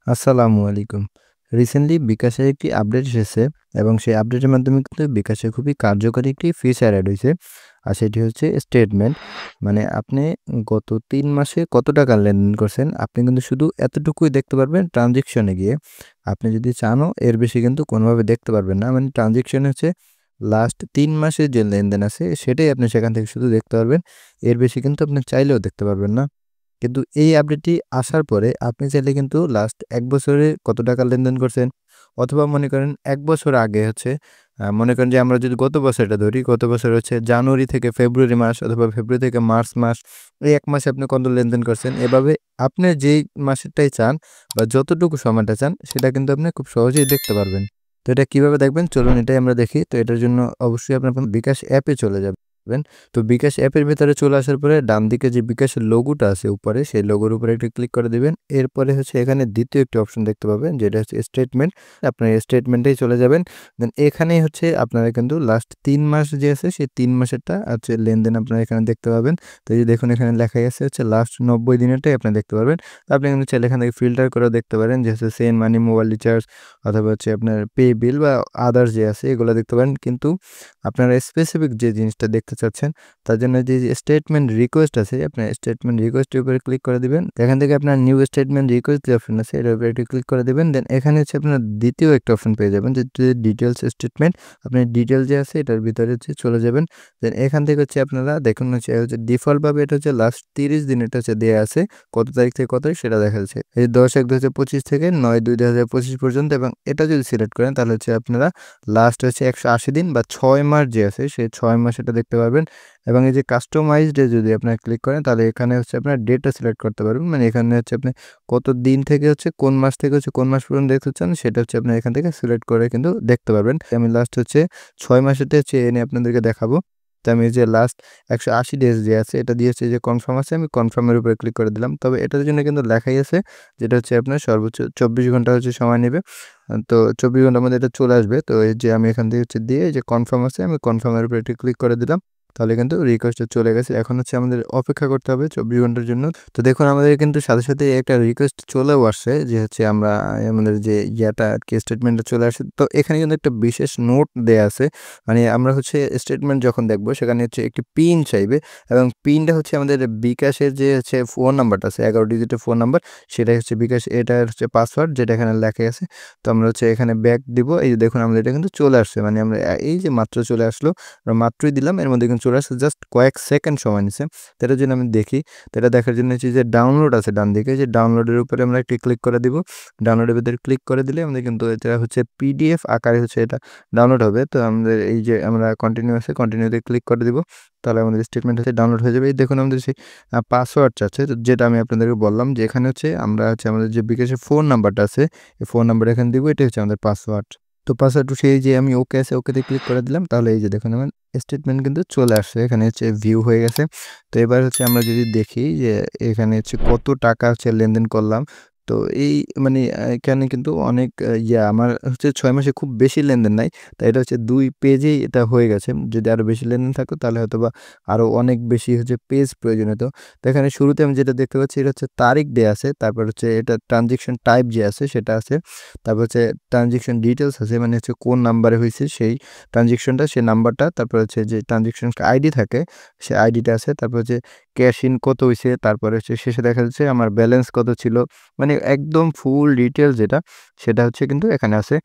আসসালামু আলাইকুম। রিসেন্টলি বিকাশের একটি আপডেট এসেছে এবং সেই আপডেটের মাধ্যমে কিন্তু বিকাশে খুবই কার্যকরী একটি ফিচার এড হইছে। আর সেটি হচ্ছে স্টেটমেন্ট। মানে আপনি গত ৩ মাসে কত টাকা লেনদেন করছেন, আপনি কিন্তু শুধু এতটুকুই দেখতে পারবেন ট্রান্সেকশনে গিয়ে। আপনি যদি চানও এর বেশি কিন্তু কোনোভাবে দেখতে পারবেন না। মানে ট্রান্সেকশন হচ্ছে লাস্ট ৩ মাসের যে লেনদেন আছে সেটাই আপনি সেখান থেকে শুধু দেখতে পারবেন। এর বেশি কিন্তু আপনি চাইলেও দেখতে পারবেন না। কিন্তু এই আপডেটটি আসার পরে আপনি চাইলে কিন্তু লাস্ট ১ বছরে কত টাকা লেনদেন করছেন অথবা মনে করেন ১ বছর আগে হচ্ছে মনে করেন যে আমরা যদি গত বছরটা ধরি, গত বছর হচ্ছে জানুয়ারি থেকে ফেব্রুয়ারি মাস অথবা ফেব্রুয়ারি থেকে মার্চ মাস, এই ১ মাসে আপনি কত লেনদেন করছেন। এভাবে আপনি যেই মাসেরটাই চান বা যতটুকু সময়টা চান সেটা কিন্তু আপনি খুব সহজেই দেখতে পারবেন। তো এটা কিভাবে দেখবেন চলুন এটাই আমরা দেখি। তো এটার জন্য অবশ্যই আপনার বিকাশ অ্যাপে চলে যাবেন। তো বিকাশ অ্যাপের ভেতরে চলে আসার পরে ডান দিকে যে বিকাশের লোগোটা আছে উপরে, সেই লোগোর উপরে একটা ক্লিক করে দিবেন। এরপরে হচ্ছে এখানে দ্বিতীয় একটি অপশন দেখতে পাবেন যেটা হচ্ছে স্টেটমেন্ট। আপনার স্টেটমেন্টেই চলে যাবেন। দেন এখানেই হচ্ছে আপনারা কিন্তু লাস্ট ৩ মাস যে আছে সেই ৩ মাসেরটা হচ্ছে লেনদেন আপনারা এখানে দেখতে পাবেন। তো এই যে দেখুন এখানে লেখাই আছে হচ্ছে লাস্ট ৯০ দিনেরটাই আপনি দেখতে পারবেন। তো আপনি কিন্তু চাইলে এখান থেকে ফিল্টার করেও দেখতে পারেন যে হচ্ছে সেন্ড মানি, মোবাইল রিচার্জ অথবা হচ্ছে আপনার পে বিল বা আদার্স যে আছে এগুলো দেখতে পারেন। কিন্তু আপনারা স্পেসিফিক যে জিনিসটা দেখতে চাচ্ছেন তার জন্য যে স্টেটমেন্ট রিকোয়েস্ট আছে, আপনার স্টেটমেন্ট রিকোয়েস্টের উপরে ক্লিক করে দিবেন। এখান থেকে আপনার নিউ স্টেটমেন্ট রিকোয়েস্ট যে অপশন আছে এটার উপরে একটু ক্লিক করে দিবেন। দেন এখানে হচ্ছে আপনার দ্বিতীয় একটা অপশন পেয়ে যাবেন যে ডিটেইলস স্টেটমেন্ট। আপনি ডিটেইল যে আছে এটার ভিতরে হচ্ছে চলে যাবেন। দেন এখান থেকে হচ্ছে আপনারা দেখুন হচ্ছে ডিফল্ট ভাবে এটা হচ্ছে লাস্ট ৩০ দিন এটা হচ্ছে দেয়া আছে। কত তারিখ থেকে কত তারিখ সেটা দেখা যাচ্ছে। এই ১০/১/২০২৫ থেকে ৯/২/২০২৫ পর্যন্ত এবং এটা যদি সিলেক্ট করেন তাহলে হচ্ছে আপনারা লাস্ট হচ্ছে ১৮০ দিন বা ৬ মাস যে আছে সেই ৬ মাস এটা দেখতে পারবেন। এবং এই যে কাস্টমাইজড এ যদি আপনারা ক্লিক করেন তাহলে এখানে হচ্ছে আপনার ডেটটা সিলেক্ট করতে পারবেন। মানে এখানে হচ্ছে আপনি কত দিন থেকে হচ্ছে কোন মাস থেকে হচ্ছে কোন মাস পর্যন্ত দেখতে চান সেটা হচ্ছে আপনি এখান থেকে সিলেক্ট করে কিন্তু দেখতে পারবেন। আমি লাস্ট হচ্ছে ৬ মাসেরটা হচ্ছে এনে আপনাদেরকে দেখাবো। তো আমি যে লাস্ট ১৮০ ডেজ যে আছে এটা দিয়ে হচ্ছে যে কনফার্ম আছে আমি কনফার্ম এর উপরে ক্লিক করে দিলাম। তবে এটার জন্য কিন্তু লেখাই আছে যেটা হচ্ছে আপনার সর্বোচ্চ ২৪ ঘন্টা হচ্ছে সময় নেবে। তো ২৪ ঘন্টার মধ্যে এটা চলে আসবে। তো এই যে আমি এখান থেকে হচ্ছে দিয়ে এই যে কনফার্ম আছে আমি কনফার্ম এর উপরে একটু ক্লিক করে দিলাম। তাহলে কিন্তু রিকোয়েস্টটা চলে গেছে। এখন হচ্ছে আমাদের অপেক্ষা করতে হবে ২৪ ঘন্টার জন্য। তো দেখুন আমাদের কিন্তু সাথে, সাথে একটা রিকোয়েস্ট চলেও আসছে যে হচ্ছে আমরা আমাদের যে ইয়াটা আরকি স্টেটমেন্টটা চলে আসে। তো এখানে কিন্তু একটা বিশেষ নোট দেয়া আছে। মানে আমরা হচ্ছে স্টেটমেন্ট যখন দেখব সেখানে হচ্ছে একটি পিন চাইবে এবং পিনটা হচ্ছে আমাদের বিকাশের যে হচ্ছে ফোন নাম্বারটা আছে ১১ ডিজিটের ফোন নাম্বার সেটাই হচ্ছে বিকাশ এটার হচ্ছে পাসওয়ার্ড যেটা এখানে লেখা আছে। তো আমরা হচ্ছে এখানে ব্যাক দিব। এই যে দেখুন আমাদের এটা কিন্তু চলে আসছে। মানে আমরা এই যে মাত্র চলে আসলো। আমরা মাত্রই দিলাম এর মধ্যে কিন্তু চলে আসছে জাস্ট কয়েক সেকেন্ড সময় নিছে। তো এটার জন্য আমি দেখি। তো এটা দেখার জন্য হচ্ছে যে ডাউনলোড আছে ডান দিকে যে ডাউনলোডের উপরে আমরা একটি ক্লিক করে দিব। ডাউনলোডের ভিতরে ক্লিক করে দিলে আমাদের কিন্তু এটা হচ্ছে পিডিএফ আকারে হচ্ছে এটা ডাউনলোড হবে। তো আমাদের এই যে আমরা কন্টিনিউ আছে কন্টিনিউতে ক্লিক করে দিব। তাহলে আমাদের স্টেটমেন্ট হচ্ছে ডাউনলোড হয়ে যাবে। এই দেখুন আমাদের সেই পাসওয়ার্ড চাচ্ছে যেটা আমি আপনাদেরকে বললাম যে এখানে হচ্ছে আমরা হচ্ছে আমাদের যে বিকাশের ফোন নাম্বারটা আছে এই ফোন নাম্বারটা এখানে দিব। এটাই হচ্ছে আমাদের পাসওয়ার্ড। তো পাসওয়ার্ড সেই যে আমি ওকে আছে ওকেতে ক্লিক করে দিলাম। তাহলে এই যে দেখুন আমার স্টেটমেন্ট কিন্তু চলে আসছে। এখানে হচ্ছে ভিউ হয়ে গেছে। তো এবার হচ্ছে আমরা যদি দেখি যে এখানে হচ্ছে কত টাকা হচ্ছে লেনদেন করলাম। তো এই মানে এখানে কিন্তু অনেক আমার হচ্ছে ৬ মাসে খুব বেশি লেনদেন নাই। তো এটা হচ্ছে ২ পেজেই এটা হয়ে গেছে। যদি আরো বেশি লেনদেন থাকতো তাহলে হয়তোবা আরো অনেক বেশি হচ্ছে পেজ প্রয়োজন হতো। তো এখানে শুরুতে আমি যেটা দেখতে পাচ্ছি এটা হচ্ছে তারিখ দেয়া আছে। তারপর হচ্ছে এটা ট্রান্সেকশন টাইপ যে আছে সেটা আছে। তারপর হচ্ছে ট্রান্সেকশন ডিটেইলস আছে মানে হচ্ছে কোন নাম্বারে হইছে সেই ট্রান্সেকশনটা, সেই নাম্বারটা। তারপর হচ্ছে যে ট্রান্সেকশন আইডি থাকে, সে আইডিটা আছে। তারপর হচ্ছে ক্যাশ ইন কত হইছে, তারপরে হচ্ছে শেষে দেখা যাচ্ছে আমার ব্যালেন্স কত ছিল। মানে একদম ফুল ডিটেইলস যেটা, সেটা হচ্ছে কিন্তু এখানে আছে।